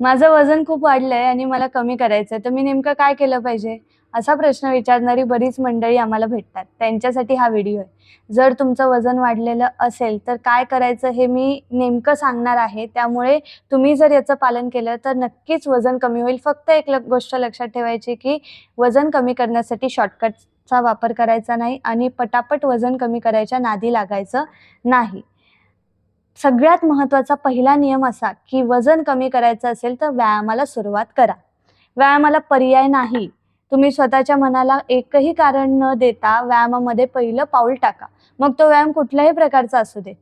माझं वजन खूप वाढलंय आणि मला कमी करायचंय, तर मी नेमकं काय केलं पाहिजे? असा प्रश्न विचारणारी बरीच मंडळी आम्हाला भेटतात. त्यांच्यासाठी हा व्हिडिओ आहे. जर तुमचं वजन वाढलेलं असेल, तर काय करायचं हे मी नेमकं सांगणार आहे. त्यामुळे तुम्ही जर याचं पालन केलं, तर नक्कीच वजन कमी होईल. फक्त एक गोष्ट लक्षात ठेवायची, की वजन कमी करण्यासाठी शॉर्टकटचा वापर करायचा नाही आणि पटापट वजन कमी करायच्या नादी लागायचं नाही. सगळ्यात महत्त्वाचा पहिला नियम असा, की वजन कमी करायचं असेल तर व्यायामाला सुरुवात करा. व्यायामाला पर्याय नाही. तुम्ही स्वतःच्या मनाला एकही कारण न देता व्यायामामध्ये पहिलं पाऊल टाका. मग तो व्यायाम कुठल्याही प्रकारचा असू दे.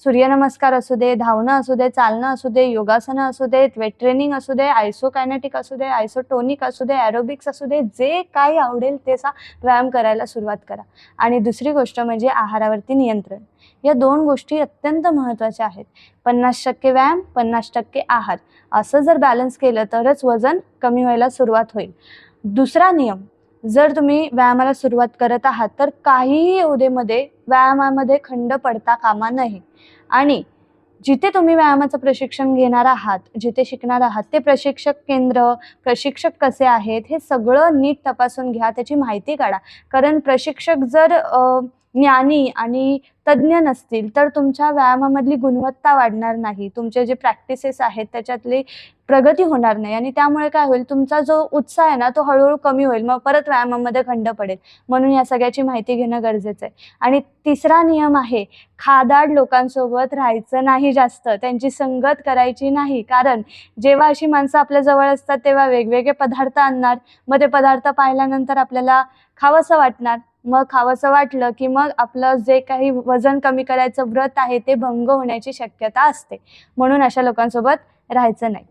सूर्यनमस्कार असू दे, धावणं असू दे, चालणं असू दे, योगासनं असू देत, वेट ट्रेनिंग असू दे, आयसोकायनेटिक असू दे, आयसोटोनिक असू दे, एरोबिक्स असू दे, जे काही आवडेल त्याचा व्यायाम करायला सुरुवात करा. आणि दुसरी गोष्ट म्हणजे आहारावरती नियंत्रण. या 2 गोष्टी अत्यंत महत्त्वाच्या आहेत. 50% व्यायाम, 50% आहार असं जर बॅलन्स केलं तरच वजन कमी व्हायला सुरुवात होईल. दुसरा नियम, जर तुम्ही व्यायामाला सुरुवात करत आहात तर काहीही येऊ दे मध्ये व्यायामामध्ये खंड पडता कामा नये. आणि जिथे तुम्ही व्यायामाचं प्रशिक्षण घेणार आहात, जिथे शिकणार आहात ते प्रशिक्षक केंद्र, प्रशिक्षक कसे आहेत हे सगळं नीट तपासून घ्या, त्याची माहिती काढा. कारण प्रशिक्षक जर ज्ञानी आणि तज्ज्ञ नसतील तर तुमच्या व्यायामामधली गुणवत्ता वाढणार नाही. तुमचे जे प्रॅक्टिसेस आहेत त्याच्यातली प्रगती होणार नाही आणि त्यामुळे काय होईल, तुमचा जो उत्साह आहे ना तो हळूहळू कमी होईल. मग परत व्यायामामध्ये खंड पडेल. म्हणून या सगळ्याची माहिती घेणं गरजेचं आहे. आणि तिसरा नियम आहे, खादाड लोकांसोबत राहायचं नाही जास्त. त्यांची संगत करायची नाही. कारण जेव्हा अशी माणसं आपल्या जवळ असतात तेव्हा वेगवेगळे पदार्थ आणणार. मग ते पदार्थ पाहिल्यानंतर आपल्याला खावंसं वाटणार. मग खावंसं वाटलं की मग आपलं जे काही वजन कमी करायचं व्रत आहे ते भंग होण्याची शक्यता असते. म्हणून अशा लोकांसोबत राहायचं नाही.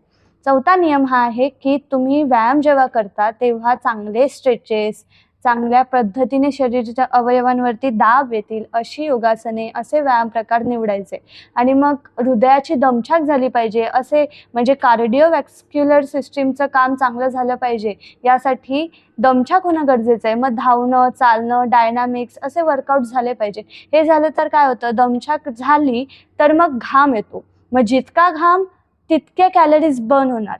चौथा नियम हा आहे, की तुम्ही व्यायाम जेव्हा करता तेव्हा चांगले स्ट्रेचेस, चांगल्या पद्धतीने शरीराच्या अवयवांवरती दाब येतील अशी योगासने, असे व्यायाम प्रकार निवडायचे. आणि मग हृदयाची दमछाक झाली पाहिजे असे, म्हणजे कार्डिओवॅस्क्युलर सिस्टीमचं काम चांगलं झालं पाहिजे, यासाठी दमछाक होणं गरजेचं आहे. मग धावणं, चालणं, डायनामिक्स असे वर्कआउट झाले पाहिजे. हे झालं तर काय होतं, दमछाक झाली तर मग घाम येतो. मग जितका घाम तितके कॅलरीज बर्न होणार,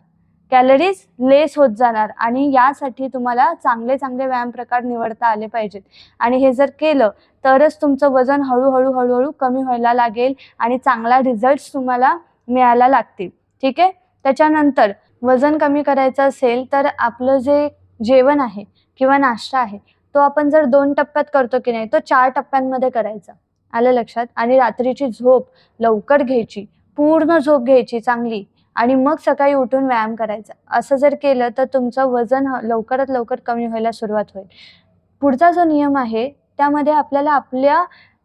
कॅलरीज लेस होत जाणार. आणि यासाठी तुम्हाला चांगले चांगले व्यायाम प्रकार निवडता आले पाहिजेत. आणि हे जर केलं तरच तुमचं वजन हळूहळू हळूहळू कमी व्हायला लागेल आणि चांगला रिझल्ट्स तुम्हाला मिळायला लागतील. ठीक आहे. त्याच्यानंतर वजन कमी करायचं असेल तर आपलं जे जेवण आहे किंवा नाश्ता आहे तो आपण जर 2 टप्प्यात करतो की नाही, तो 4 टप्प्यांमध्ये करायचा. आलं लक्षात? आणि रात्रीची झोप लवकर घ्यायची, पूर्ण झोप घ्यायची चांगली आणि मग सकाळी उठून व्यायाम करायचा. असं जर केलं तर तुमचं वजन लवकरात लवकर कमी व्हायला सुरुवात होईल. पुढचा जो नियम आहे त्यामध्ये आपल्याला आपल्या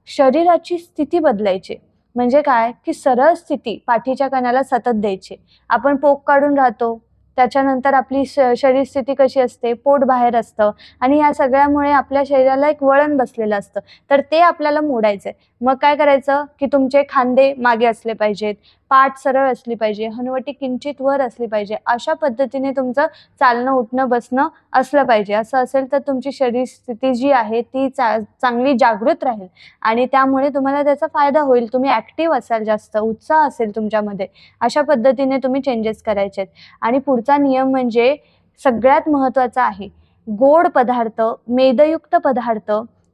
शरीराची स्थिती बदलायची. म्हणजे काय, की सरळ स्थिती पाठीच्या कण्याला सतत द्यायची. आपण पोक काढून राहतो, त्याच्यानंतर आपली शरीर स्थिती कशी असते, पोट बाहेर असतं आणि या सगळ्यामुळे आपल्या शरीराला एक वळण बसलेलं असतं. तर ते आपल्याला मोडायचं आहे. मग काय करायचं, की तुमचे खांदे मागे असले पाहिजेत, पाठ सरळ असली पाहिजे, हनुवटी किंचित वर असली पाहिजे. अशा पद्धतीने तुमचं चालणं, उठणं, बसणं असलं पाहिजे. असं असेल तर तुमची शरीर स्थिती जी आहे ती चांगली जागृत राहील आणि त्यामुळे तुम्हाला त्याचा फायदा होईल. तुम्ही ॲक्टिव्ह असाल, जास्त उत्साह असेल तुमच्यामध्ये. अशा पद्धतीने तुम्ही चेंजेस करायचे आहेत. आणि पुढचा नियम म्हणजे सगळ्यात महत्त्वाचा आहे, गोड पदार्थ, मेदयुक्त पदार्थ,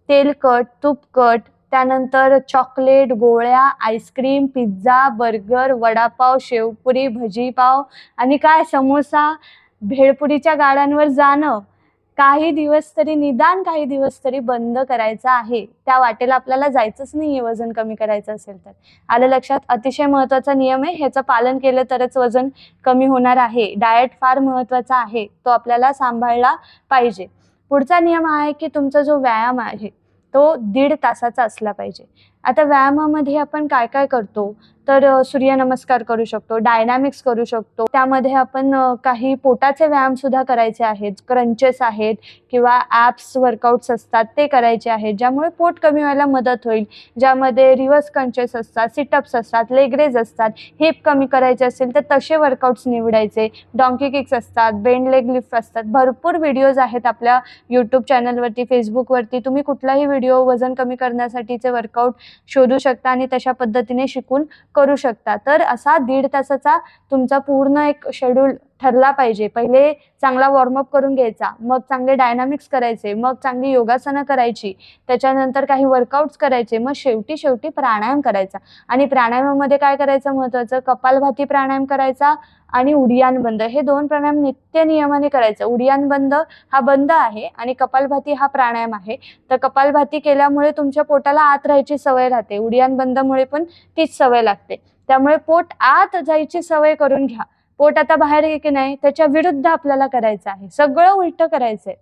तेलकट, तूपकट, त्यानंतर चॉकलेट, गोळ्या, ice cream, pizza, burger, vada pav, sev puri, bhaji pav आणि काय समोसा, भेळपुरीच्या गाड्यांवर जाणं काही दिवस तरी, निदान काही दिवस तरी बंद करायचं आहे. त्या वाटेला आपल्याला जायचंच नाहीये वजन कमी करायचं असेल तर. आलं लक्षात? अतिशय महत्त्वाचा नियम आहे. ह्याचं पालन केलं तरच वजन कमी होणार आहे. डाएट फार महत्त्वाचा आहे, तो आपल्याला सांभाळला पाहिजे. पुढचा नियम हा आहे, की तुमचा जो व्यायाम आहे तो 1.5 तासाचा असला पाहिजे. आता व्यायामामध्ये आपण काय काय करतो, तर सूर्यनमस्कार करू शकतो, डायनामिक्स करू शकतो. त्यामध्ये आपण काही पोटाचे व्यायाम सुद्धा करायचे आहेत, क्रंचेस आहेत किंवा ॲप्स वर्कआउट्स असतात ते करायचे आहेत, ज्यामुळे पोट कमी व्हायला मदत होईल. ज्यामध्ये रिव्हर्स क्रंचेस असतात, सिटअप्स असतात, लेग रेज असतात. हिप कमी करायचे असेल तर तसे वर्कआउट्स निवडायचे. डॉंकी किक्स असतात, बेंड लेग लिफ्ट असतात. भरपूर व्हिडिओज आहेत आपल्या यूट्यूब चॅनलवरती, फेसबुकवरती. तुम्ही कुठलाही व्हिडिओ वजन कमी करण्यासाठीचे वर्कआउट शोधू शकता आणि तशा पद्धतीने शिकून करू शकता. तर असा 1.5 तासाचा तुमचा पूर्ण एक शेड्यूल ठरला पाहिजे. पहिले चांगला वॉर्मअप करून घ्यायचा, मग चांगले डायनामिक्स करायचे, मग चांगली योगासनं करायची, त्याच्यानंतर काही वर्कआउट्स करायचे, मग शेवटी प्राणायाम करायचा. आणि प्राणायामामध्ये काय करायचं महत्त्वाचं, कपालभाती प्राणायाम करायचा आणि उडियान बंद, हे 2 प्राणायाम नित्य नियमाने करायचं. उडियान बंद हा बंद आहे आणि कपालभाती हा प्राणायाम आहे. तर कपालभाती केल्यामुळे तुमच्या पोटाला आत राहायची सवय राहते, उडियान बंदमुळे पण तीच सवय लागते. त्यामुळे पोट आत जायची सवय करून घ्या. पोट आता बाहेर आहे की नाही त्याच्या विरुद्ध आपल्याला करायचं आहे, सगळं उलटं करायचंय.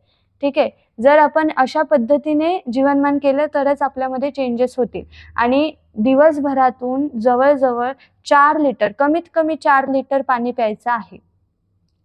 ठीक आहे. जर आपण अशा पद्धतीने जीवनमान केलं तरच आपल्यामध्ये चेंजेस होतील. आणि दिवसभरातून जवळजवळ 4 लिटर, कमीत कमी 4 लिटर पाणी प्यायचं आहे.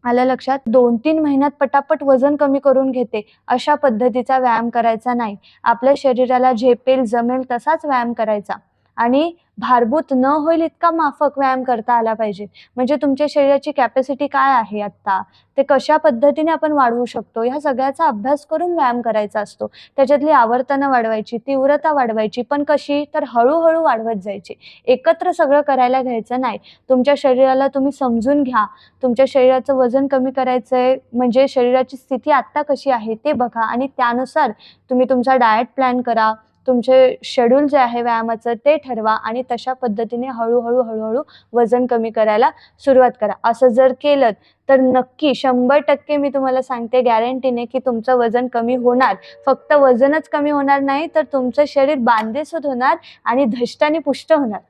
आलं लक्षात? 2-3 महिन्यात पटापट वजन कमी करून घेते अशा पद्धतीचा व्यायाम करायचा नाही. आपल्या शरीराला झेपेल जमेल तसाच व्यायाम करायचा आणि भारभूत न होईल इतका माफक व्यायाम करता आला पाहिजे. म्हणजे तुमच्या शरीराची कॅपॅसिटी काय आहे आत्ता, ते कशा पद्धतीने आपण वाढवू शकतो, ह्या सगळ्याचा अभ्यास करून व्यायाम करायचा असतो. त्याच्यातली आवर्तनं वाढवायची, तीव्रता वाढवायची, पण कशी, तर हळूहळू वाढवत जायची. एकत्र सगळं करायला घ्यायचं नाही. तुमच्या शरीराला तुम्ही समजून घ्या. तुमच्या शरीराचं वजन कमी करायचंय म्हणजे शरीराची स्थिती आत्ता कशी आहे ते बघा आणि त्यानुसार तुम्ही तुमचा डाएट प्लॅन करा. तुमचे शेड्यूल जे आहे व्यायामाचं ते ठरवा आणि तशा पद्धतीने हळूहळू वजन कमी करायला सुरुवात करा. असं जर केलं तर नक्की 100% मी तुम्हाला सांगते गॅरंटीने की तुमचं वजन कमी होणार. फक्त वजनच कमी होणार नाही तर तुमचं शरीर बांधेसूद होणार आणि धष्टाने पुष्ट होणार.